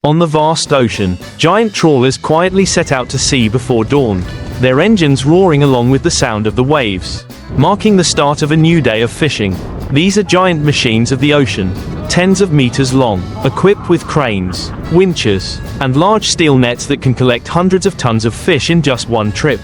On the vast ocean, giant trawlers quietly set out to sea before dawn, their engines roaring along with the sound of the waves, marking the start of a new day of fishing. These are giant machines of the ocean, tens of meters long, equipped with cranes, winches, and large steel nets that can collect hundreds of tons of fish in just one trip.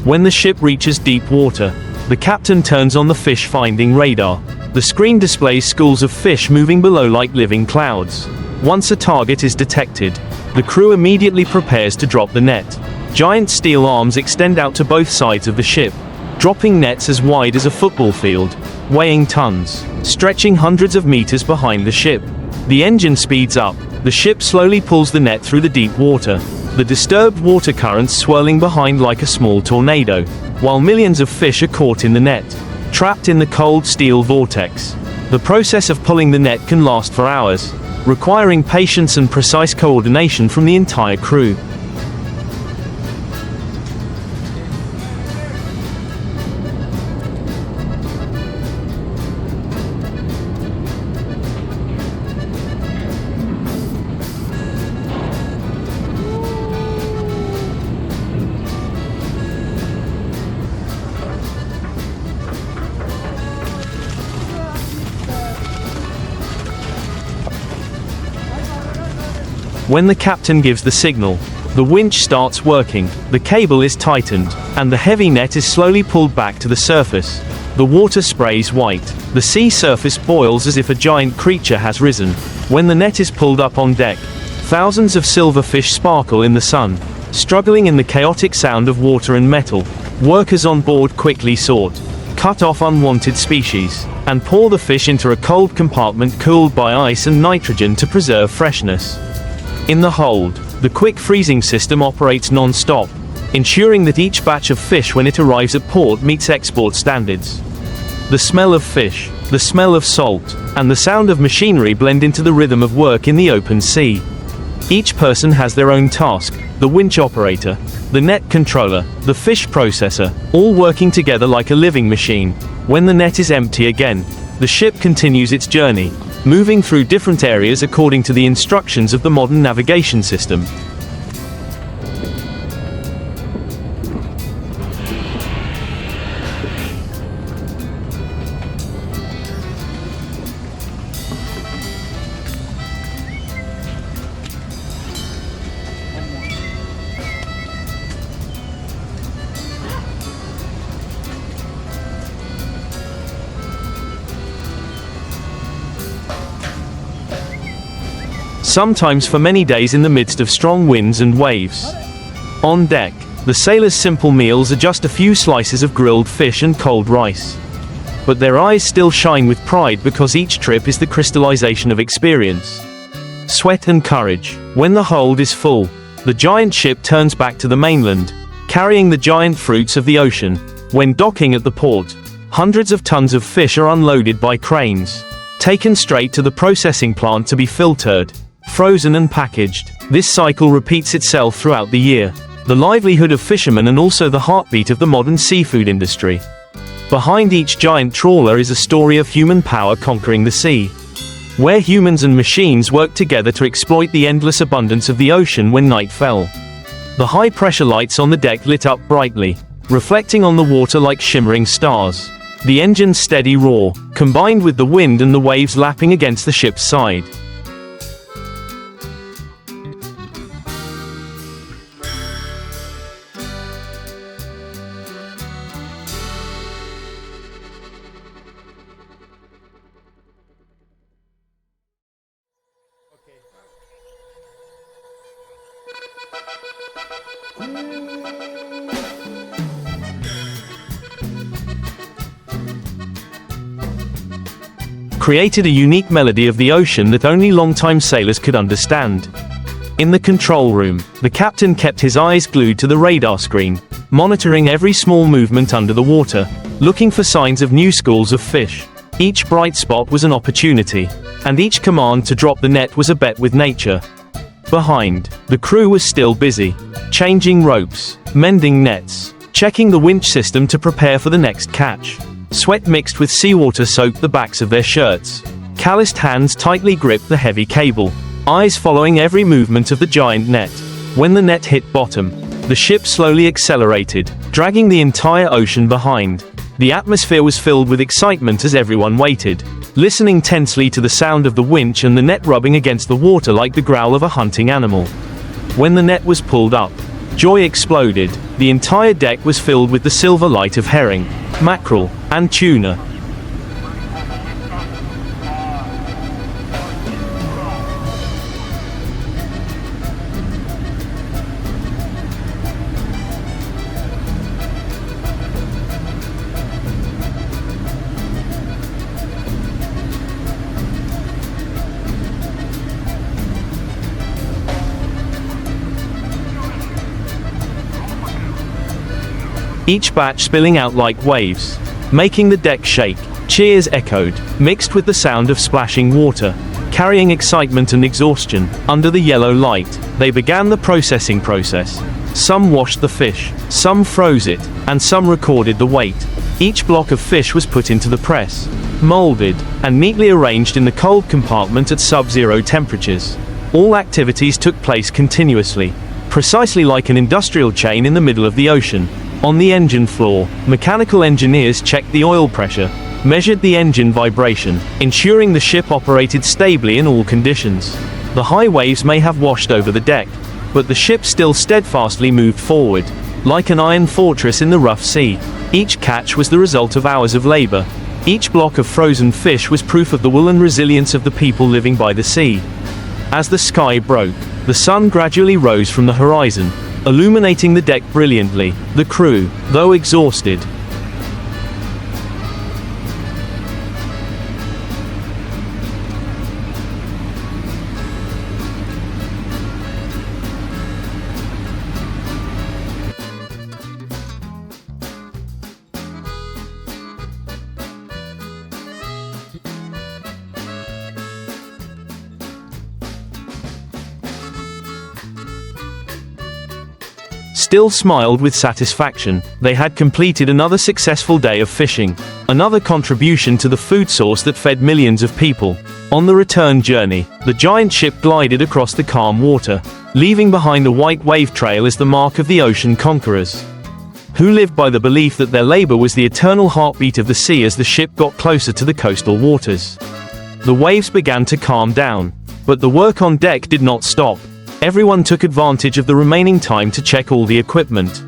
When the ship reaches deep water, the captain turns on the fish-finding radar. The screen displays schools of fish moving below like living clouds. Once a target is detected, the crew immediately prepares to drop the net. Giant steel arms extend out to both sides of the ship, dropping nets as wide as a football field, weighing tons, stretching hundreds of meters behind the ship. The engine speeds up, the ship slowly pulls the net through the deep water, the disturbed water currents swirling behind like a small tornado, while millions of fish are caught in the net, trapped in the cold steel vortex. The process of pulling the net can last for hours, requiring patience and precise coordination from the entire crew. When the captain gives the signal, the winch starts working, the cable is tightened, and the heavy net is slowly pulled back to the surface. The water sprays white, the sea surface boils as if a giant creature has risen. When the net is pulled up on deck, thousands of silverfish sparkle in the sun, struggling in the chaotic sound of water and metal. Workers on board quickly sort, cut off unwanted species, and pour the fish into a cold compartment cooled by ice and nitrogen to preserve freshness. In the hold, the quick freezing system operates non-stop, ensuring that each batch of fish when it arrives at port meets export standards. The smell of fish, the smell of salt, and the sound of machinery blend into the rhythm of work in the open sea. Each person has their own task: the winch operator, the net controller, the fish processor, all working together like a living machine. When the net is empty again, the ship continues its journey, moving through different areas according to the instructions of the modern navigation system. Sometimes for many days in the midst of strong winds and waves. On deck, the sailors' simple meals are just a few slices of grilled fish and cold rice. But their eyes still shine with pride because each trip is the crystallization of experience, sweat and courage. When the hold is full, the giant ship turns back to the mainland, carrying the giant fruits of the ocean. When docking at the port, hundreds of tons of fish are unloaded by cranes, taken straight to the processing plant to be filtered, frozen and packaged. This cycle repeats itself throughout the year, the livelihood of fishermen and also the heartbeat of the modern seafood industry. Behind each giant trawler is a story of human power conquering the sea, where humans and machines worked together to exploit the endless abundance of the ocean. When night fell, the high-pressure lights on the deck lit up brightly, reflecting on the water like shimmering stars. The engine's steady roar, combined with the wind and the waves lapping against the ship's side, created a unique melody of the ocean that only longtime sailors could understand. In the control room, the captain kept his eyes glued to the radar screen, monitoring every small movement under the water, looking for signs of new schools of fish. Each bright spot was an opportunity, and each command to drop the net was a bet with nature. Behind, the crew was still busy, changing ropes, mending nets, checking the winch system to prepare for the next catch. Sweat mixed with seawater soaked the backs of their shirts. Calloused hands tightly gripped the heavy cable, eyes following every movement of the giant net. When the net hit bottom, the ship slowly accelerated, dragging the entire ocean behind. The atmosphere was filled with excitement as everyone waited, listening tensely to the sound of the winch and the net rubbing against the water like the growl of a hunting animal. When the net was pulled up, joy exploded. The entire deck was filled with the silver light of herring, mackerel, and tuna. Each batch spilling out like waves, making the deck shake. Cheers echoed, mixed with the sound of splashing water, carrying excitement and exhaustion. Under the yellow light, they began the processing process. Some washed the fish, some froze it, and some recorded the weight. Each block of fish was put into the press, molded, and neatly arranged in the cold compartment at sub-zero temperatures. All activities took place continuously, precisely like an industrial chain in the middle of the ocean. On the engine floor, mechanical engineers checked the oil pressure, measured the engine vibration, ensuring the ship operated stably in all conditions. The high waves may have washed over the deck, but the ship still steadfastly moved forward, like an iron fortress in the rough sea. Each catch was the result of hours of labor. Each block of frozen fish was proof of the will and resilience of the people living by the sea. As the sky broke, the sun gradually rose from the horizon, illuminating the deck brilliantly. The crew, though exhausted, still smiled with satisfaction. They had completed another successful day of fishing, another contribution to the food source that fed millions of people. On the return journey, the giant ship glided across the calm water, leaving behind a white wave trail as the mark of the ocean conquerors, who lived by the belief that their labor was the eternal heartbeat of the sea. As the ship got closer to the coastal waters, the waves began to calm down, but the work on deck did not stop. Everyone took advantage of the remaining time to check all the equipment,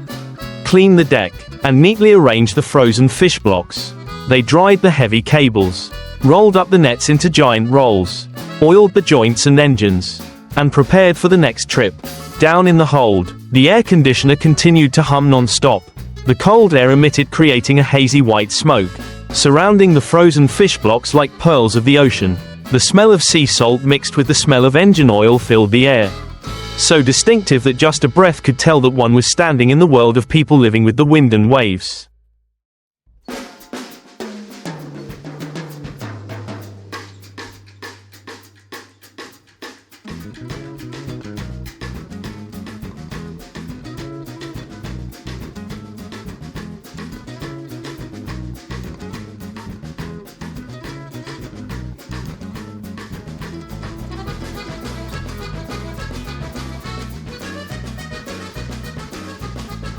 clean the deck, and neatly arrange the frozen fish blocks. They dried the heavy cables, rolled up the nets into giant rolls, oiled the joints and engines, and prepared for the next trip. Down in the hold, the air conditioner continued to hum non-stop. The cold air emitted, creating a hazy white smoke, surrounding the frozen fish blocks like pearls of the ocean. The smell of sea salt mixed with the smell of engine oil filled the air, so distinctive that just a breath could tell that one was standing in the world of people living with the wind and waves.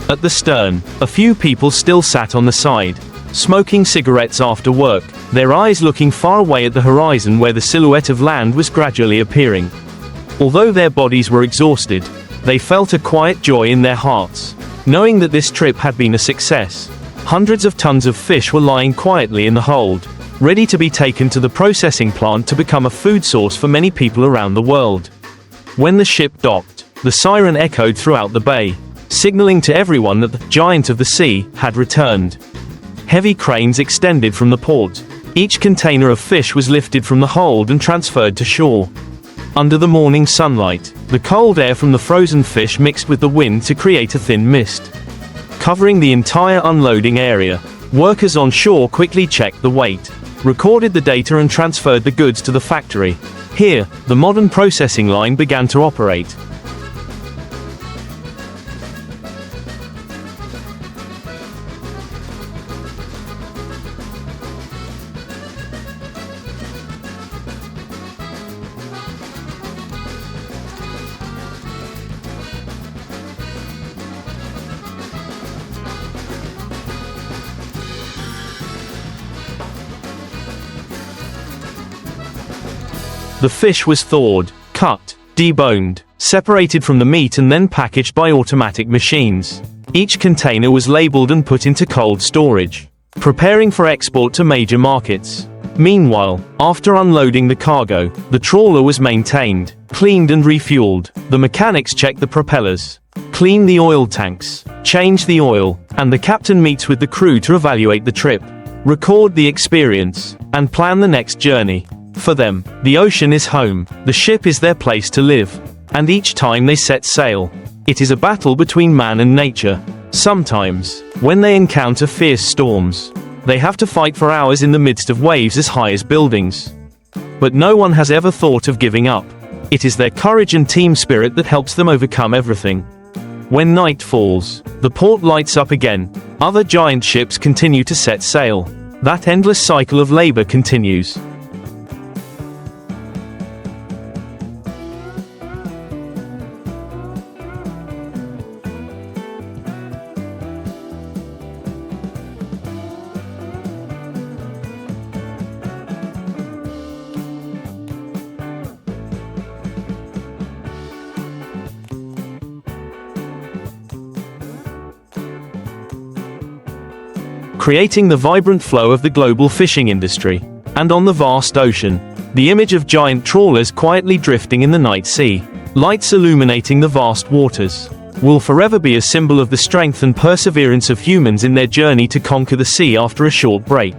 At the stern, a few people still sat on the side, smoking cigarettes after work, their eyes looking far away at the horizon where the silhouette of land was gradually appearing. Although their bodies were exhausted, they felt a quiet joy in their hearts, knowing that this trip had been a success. Hundreds of tons of fish were lying quietly in the hold, ready to be taken to the processing plant to become a food source for many people around the world. When the ship docked, the siren echoed throughout the bay, signaling to everyone that the giant of the sea had returned. Heavy cranes extended from the port. Each container of fish was lifted from the hold and transferred to shore. Under the morning sunlight, the cold air from the frozen fish mixed with the wind to create a thin mist, covering the entire unloading area. Workers on shore quickly checked the weight, recorded the data and transferred the goods to the factory. Here, the modern processing line began to operate. The fish was thawed, cut, deboned, separated from the meat and then packaged by automatic machines. Each container was labeled and put into cold storage, preparing for export to major markets. Meanwhile, after unloading the cargo, the trawler was maintained, cleaned and refueled. The mechanics check the propellers, clean the oil tanks, change the oil, and the captain meets with the crew to evaluate the trip, record the experience, and plan the next journey. For them, the ocean is home, the ship is their place to live, and each time they set sail, it is a battle between man and nature. Sometimes, when they encounter fierce storms, they have to fight for hours in the midst of waves as high as buildings. But no one has ever thought of giving up. It is their courage and team spirit that helps them overcome everything. When night falls, the port lights up again. Other giant ships continue to set sail. That endless cycle of labor continues. Creating the vibrant flow of the global fishing industry. And on the vast ocean, the image of giant trawlers quietly drifting in the night sea, lights illuminating the vast waters, will forever be a symbol of the strength and perseverance of humans in their journey to conquer the sea after a short break.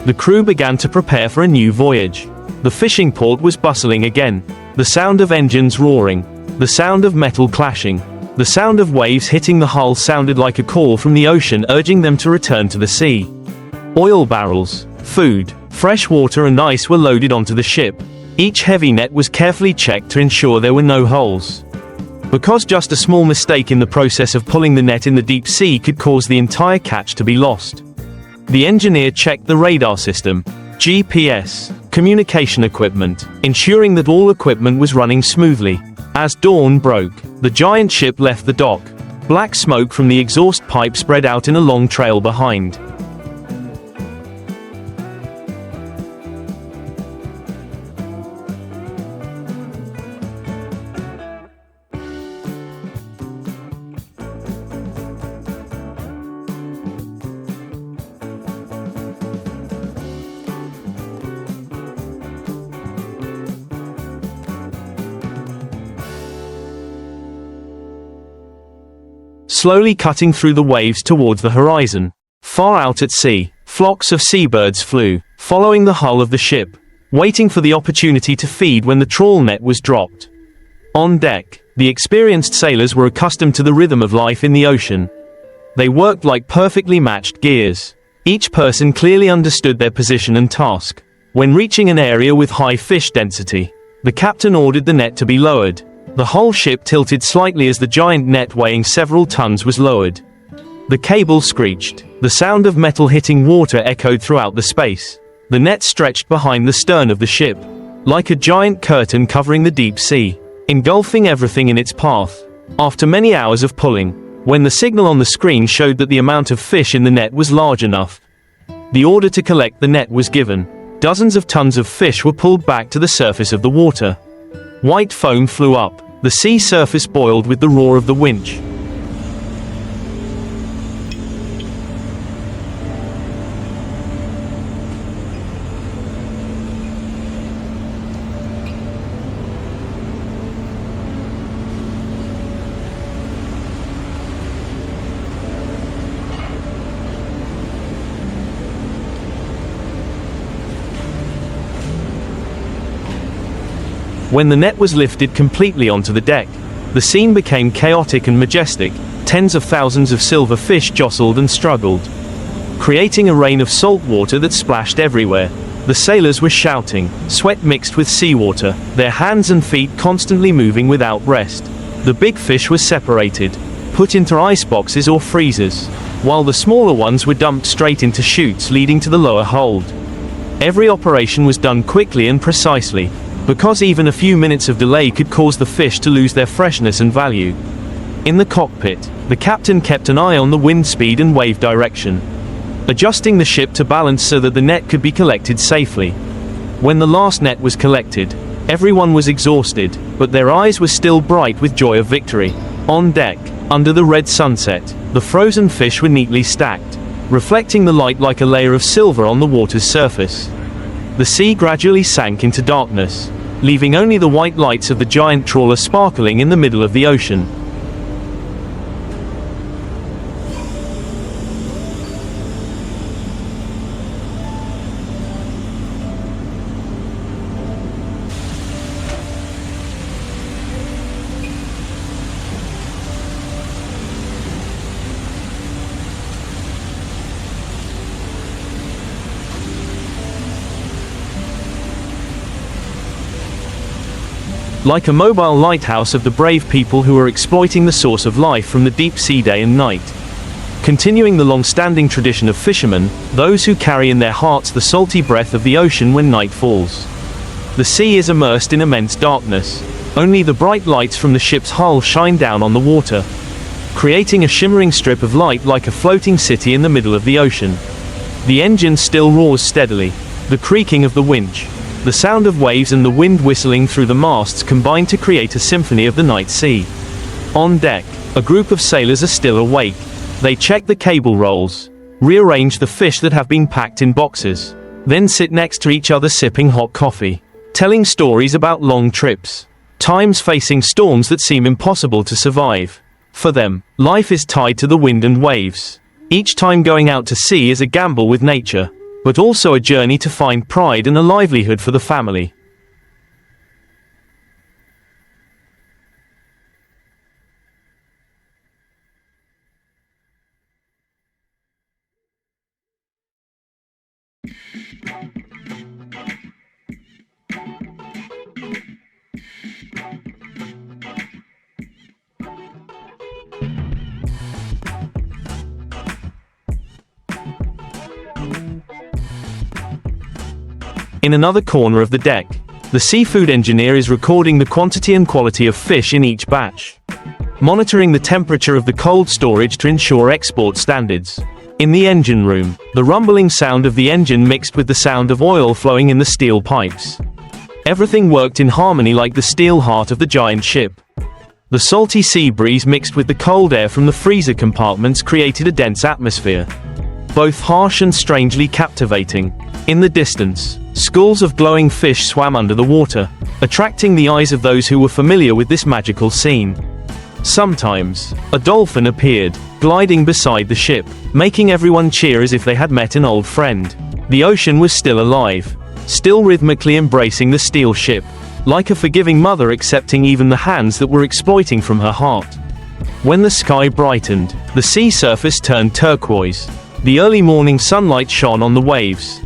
The crew began to prepare for a new voyage. The fishing port was bustling again, the sound of engines roaring, the sound of metal clashing. The sound of waves hitting the hull sounded like a call from the ocean urging them to return to the sea. Oil barrels, food, fresh water and ice were loaded onto the ship. Each heavy net was carefully checked to ensure there were no holes, because just a small mistake in the process of pulling the net in the deep sea could cause the entire catch to be lost. The engineer checked the radar system, GPS, communication equipment, ensuring that all equipment was running smoothly. As dawn broke, the giant ship left the dock. Black smoke from the exhaust pipe spread out in a long trail behind. Slowly cutting through the waves towards the horizon. Far out at sea, flocks of seabirds flew, following the hull of the ship, waiting for the opportunity to feed when the trawl net was dropped. On deck, the experienced sailors were accustomed to the rhythm of life in the ocean. They worked like perfectly matched gears. Each person clearly understood their position and task. When reaching an area with high fish density, the captain ordered the net to be lowered. The whole ship tilted slightly as the giant net weighing several tons was lowered. The cable screeched. The sound of metal hitting water echoed throughout the space. The net stretched behind the stern of the ship, like a giant curtain covering the deep sea, engulfing everything in its path. After many hours of pulling, when the signal on the screen showed that the amount of fish in the net was large enough, the order to collect the net was given. Dozens of tons of fish were pulled back to the surface of the water. White foam flew up. The sea surface boiled with the roar of the winch. When the net was lifted completely onto the deck, the scene became chaotic and majestic. Tens of thousands of silver fish jostled and struggled, creating a rain of salt water that splashed everywhere. The sailors were shouting, sweat mixed with seawater, their hands and feet constantly moving without rest. The big fish were separated, put into ice boxes or freezers, while the smaller ones were dumped straight into chutes leading to the lower hold. Every operation was done quickly and precisely, because even a few minutes of delay could cause the fish to lose their freshness and value. In the cockpit, the captain kept an eye on the wind speed and wave direction, adjusting the ship to balance so that the net could be collected safely. When the last net was collected, Everyone was exhausted, but their eyes were still bright with joy of victory. On deck, under the red sunset, the frozen fish were neatly stacked, reflecting the light like a layer of silver on the water's surface. The sea gradually sank into darkness, leaving only the white lights of the giant trawler sparkling in the middle of the ocean. Like a mobile lighthouse of the brave people who are exploiting the source of life from the deep sea day and night. Continuing the long-standing tradition of fishermen, those who carry in their hearts the salty breath of the ocean when night falls. The sea is immersed in immense darkness. Only the bright lights from the ship's hull shine down on the water, creating a shimmering strip of light like a floating city in the middle of the ocean. The engine still roars steadily. The creaking of the winch, the sound of waves and the wind whistling through the masts combine to create a symphony of the night sea. On deck, a group of sailors are still awake. They check the cable rolls, rearrange the fish that have been packed in boxes, then sit next to each other sipping hot coffee, telling stories about long trips, times facing storms that seem impossible to survive. For them, life is tied to the wind and waves. Each time going out to sea is a gamble with nature, but also a journey to find pride and a livelihood for the family. In another corner of the deck, the seafood engineer is recording the quantity and quality of fish in each batch, monitoring the temperature of the cold storage to ensure export standards. In the engine room, the rumbling sound of the engine mixed with the sound of oil flowing in the steel pipes. Everything worked in harmony like the steel heart of the giant ship. The salty sea breeze mixed with the cold air from the freezer compartments created a dense atmosphere, both harsh and strangely captivating. In the distance, schools of glowing fish swam under the water, attracting the eyes of those who were familiar with this magical scene. Sometimes, a dolphin appeared, gliding beside the ship, making everyone cheer as if they had met an old friend. The ocean was still alive, still rhythmically embracing the steel ship, like a forgiving mother accepting even the hands that were exploiting from her heart. When the sky brightened, the sea surface turned turquoise. The early morning sunlight shone on the waves.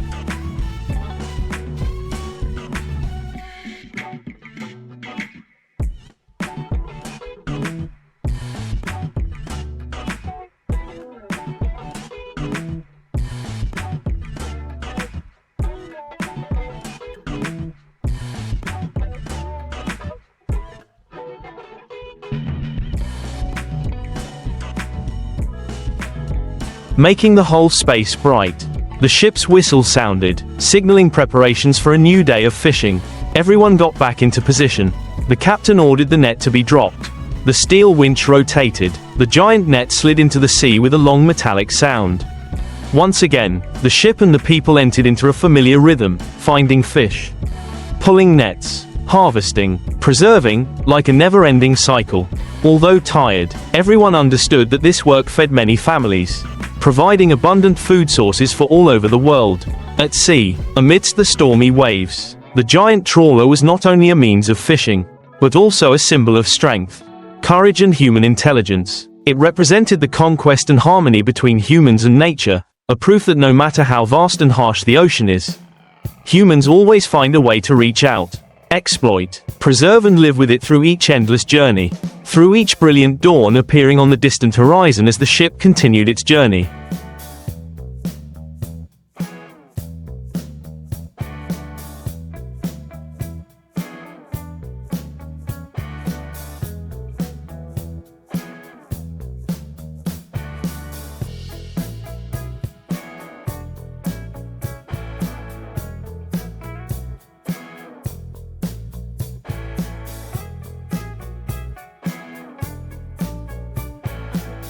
Making the whole space bright. The ship's whistle sounded, signaling preparations for a new day of fishing. Everyone got back into position. The captain ordered the net to be dropped. The steel winch rotated. The giant net slid into the sea with a long metallic sound. Once again, the ship and the people entered into a familiar rhythm, finding fish, pulling nets, harvesting, preserving, like a never-ending cycle. Although tired, everyone understood that this work fed many families, providing abundant food sources for all over the world. At sea, amidst the stormy waves, the giant trawler was not only a means of fishing, but also a symbol of strength, courage and human intelligence. It represented the conquest and harmony between humans and nature, a proof that no matter how vast and harsh the ocean is, humans always find a way to reach out, exploit, preserve and live with it through each endless journey, through each brilliant dawn appearing on the distant horizon as the ship continued its journey.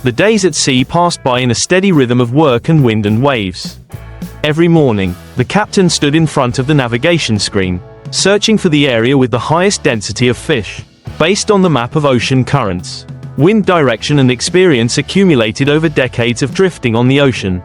The days at sea passed by in a steady rhythm of work and wind and waves. Every morning, the captain stood in front of the navigation screen, searching for the area with the highest density of fish, based on the map of ocean currents, wind direction and experience accumulated over decades of drifting on the ocean.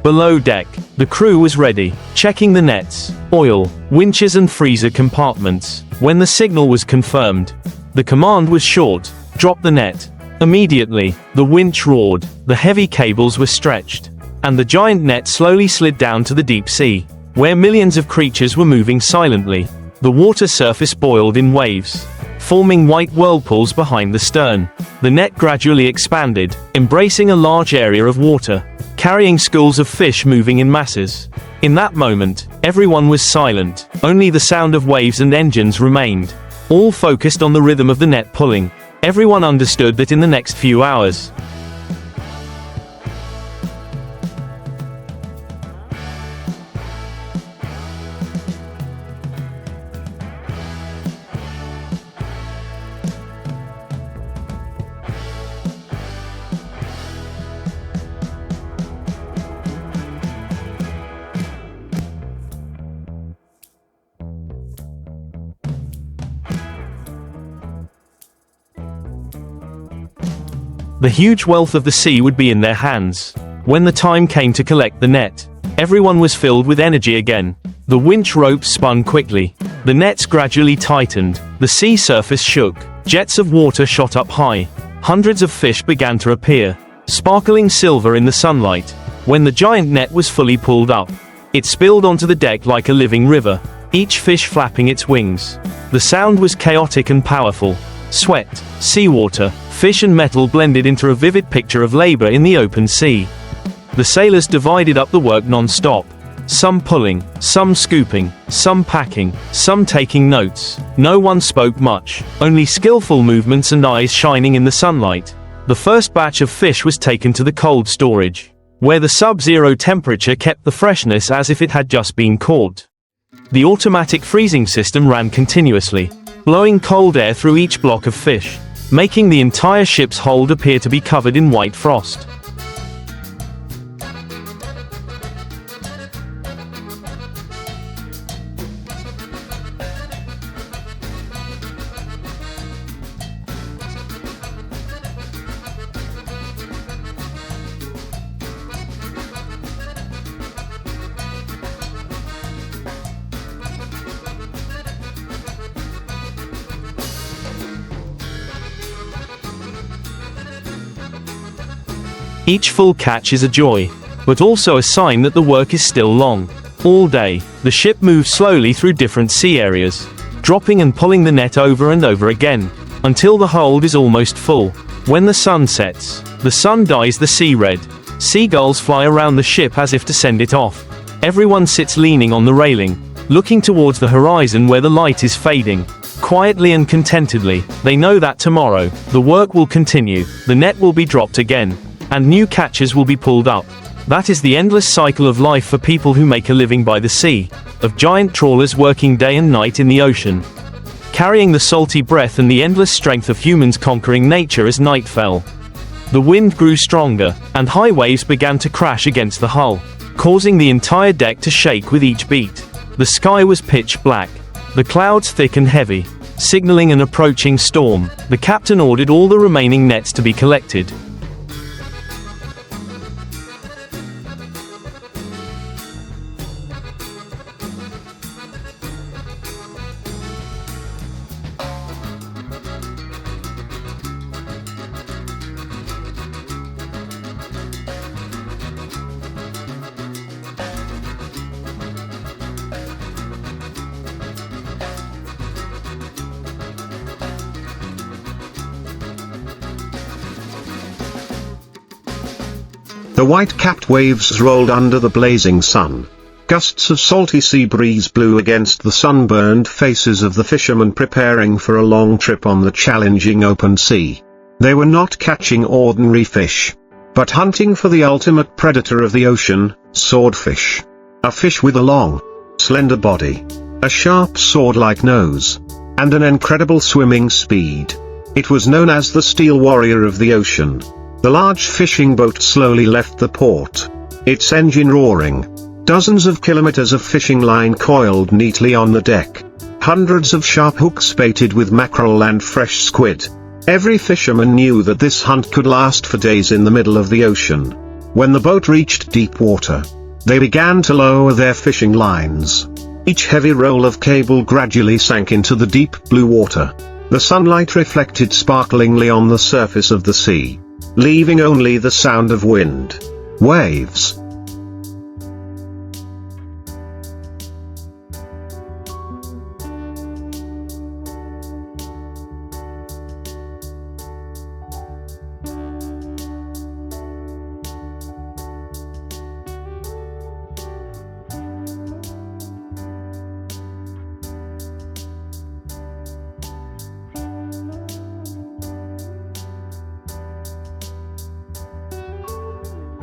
Below deck, the crew was ready, checking the nets, oil, winches and freezer compartments. When the signal was confirmed, the command was short: drop the net. Immediately, the winch roared, the heavy cables were stretched, and the giant net slowly slid down to the deep sea, where millions of creatures were moving silently. The water surface boiled in waves, forming white whirlpools behind the stern. The net gradually expanded, embracing a large area of water, carrying schools of fish moving in masses. In that moment, everyone was silent, only the sound of waves and engines remained. All focused on the rhythm of the net pulling. Everyone understood that in the next few hours, the huge wealth of the sea would be in their hands. When the time came to collect the net, everyone was filled with energy again. The winch ropes spun quickly. The nets gradually tightened. The sea surface shook. Jets of water shot up high. Hundreds of fish began to appear, sparkling silver in the sunlight. When the giant net was fully pulled up, it spilled onto the deck like a living river, each fish flapping its wings. The sound was chaotic and powerful. Sweat, seawater, fish and metal blended into a vivid picture of labor in the open sea. The sailors divided up the work non-stop. Some pulling, some scooping, some packing, some taking notes. No one spoke much, only skillful movements and eyes shining in the sunlight. The first batch of fish was taken to the cold storage, where the sub-zero temperature kept the freshness as if it had just been caught. The automatic freezing system ran continuously, blowing cold air through each block of fish, making the entire ship's hold appear to be covered in white frost. Each full catch is a joy, but also a sign that the work is still long. All day, the ship moves slowly through different sea areas, dropping and pulling the net over and over again, until the hold is almost full. When the sun sets, the sun dyes the sea red. Seagulls fly around the ship as if to send it off. Everyone sits leaning on the railing, looking towards the horizon where the light is fading. Quietly and contentedly, they know that tomorrow, the work will continue, the net will be dropped again, and new catches will be pulled up. That is the endless cycle of life for people who make a living by the sea, of giant trawlers working day and night in the ocean, carrying the salty breath and the endless strength of humans conquering nature as night fell. The wind grew stronger, and high waves began to crash against the hull, causing the entire deck to shake with each beat. The sky was pitch black, the clouds thick and heavy, signaling an approaching storm. The captain ordered all the remaining nets to be collected. The white-capped waves rolled under the blazing sun. Gusts of salty sea breeze blew against the sunburned faces of the fishermen preparing for a long trip on the challenging open sea. They were not catching ordinary fish, but hunting for the ultimate predator of the ocean, swordfish. A fish with a long, slender body, a sharp sword-like nose, and an incredible swimming speed. It was known as the steel warrior of the ocean. The large fishing boat slowly left the port. Its engine roaring. Dozens of kilometers of fishing line coiled neatly on the deck. Hundreds of sharp hooks baited with mackerel and fresh squid. Every fisherman knew that this hunt could last for days in the middle of the ocean. When the boat reached deep water, they began to lower their fishing lines. Each heavy roll of cable gradually sank into the deep blue water. The sunlight reflected sparklingly on the surface of the sea, leaving only the sound of wind, waves.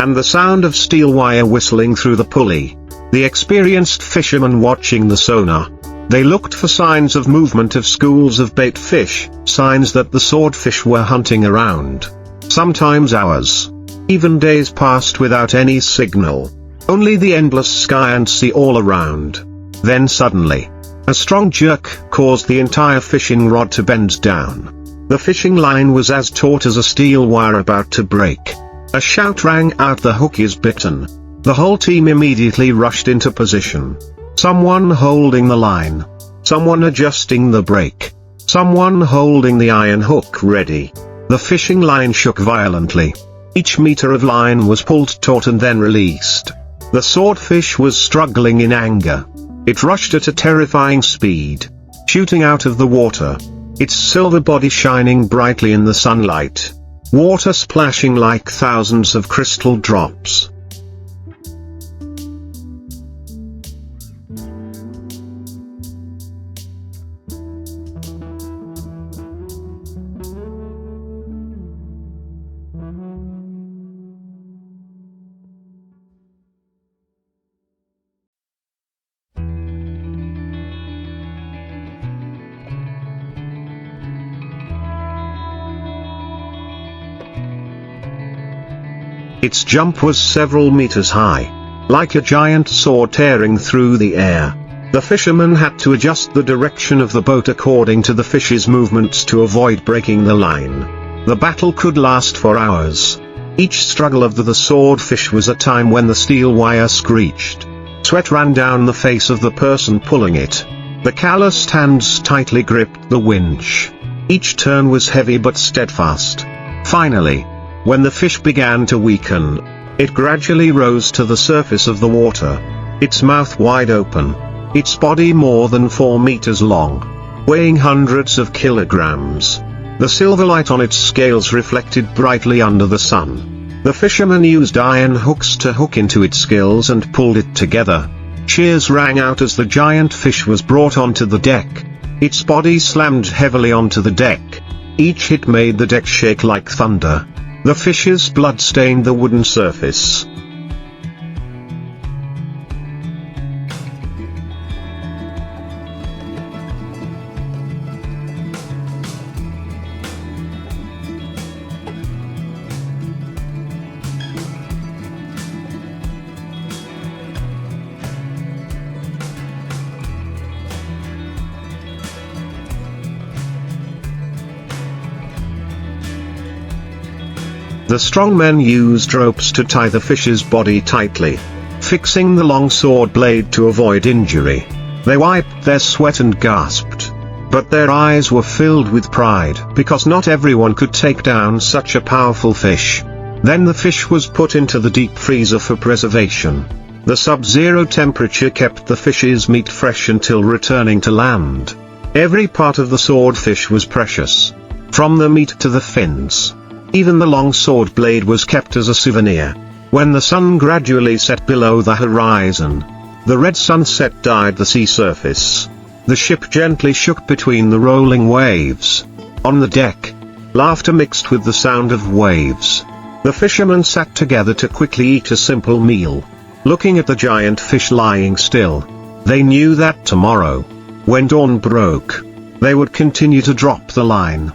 And the sound of steel wire whistling through the pulley. The experienced fishermen watching the sonar. They looked for signs of movement of schools of bait fish, signs that the swordfish were hunting around. Sometimes hours, even days passed without any signal. Only the endless sky and sea all around. Then suddenly, a strong jerk caused the entire fishing rod to bend down. The fishing line was as taut as a steel wire about to break. A shout rang out, "The hook is bitten." The whole team immediately rushed into position. Someone holding the line. Someone adjusting the brake. Someone holding the iron hook ready. The fishing line shook violently. Each meter of line was pulled taut and then released. The swordfish was struggling in anger. It rushed at a terrifying speed, shooting out of the water, its silver body shining brightly in the sunlight. Water splashing like thousands of crystal drops. Its jump was several meters high, like a giant sword tearing through the air. The fishermen had to adjust the direction of the boat according to the fish's movements to avoid breaking the line. The battle could last for hours. Each struggle of the swordfish was a time when the steel wire screeched. Sweat ran down the face of the person pulling it. The calloused hands tightly gripped the winch. Each turn was heavy but steadfast. Finally, when the fish began to weaken, it gradually rose to the surface of the water, its mouth wide open, its body more than 4 meters long, weighing hundreds of kilograms. The silver light on its scales reflected brightly under the sun. The fishermen used iron hooks to hook into its scales and pulled it together. Cheers rang out as the giant fish was brought onto the deck. Its body slammed heavily onto the deck. Each hit made the deck shake like thunder. The fish's blood stained the wooden surface. The strong men used ropes to tie the fish's body tightly, fixing the long sword blade to avoid injury. They wiped their sweat and gasped. But their eyes were filled with pride because not everyone could take down such a powerful fish. Then the fish was put into the deep freezer for preservation. The sub-zero temperature kept the fish's meat fresh until returning to land. Every part of the swordfish was precious, from the meat to the fins. Even the long sword blade was kept as a souvenir. When the sun gradually set below the horizon, the red sunset dyed the sea surface. The ship gently shook between the rolling waves. On the deck, laughter mixed with the sound of waves. The fishermen sat together to quickly eat a simple meal, looking at the giant fish lying still. They knew that tomorrow, when dawn broke, they would continue to drop the line.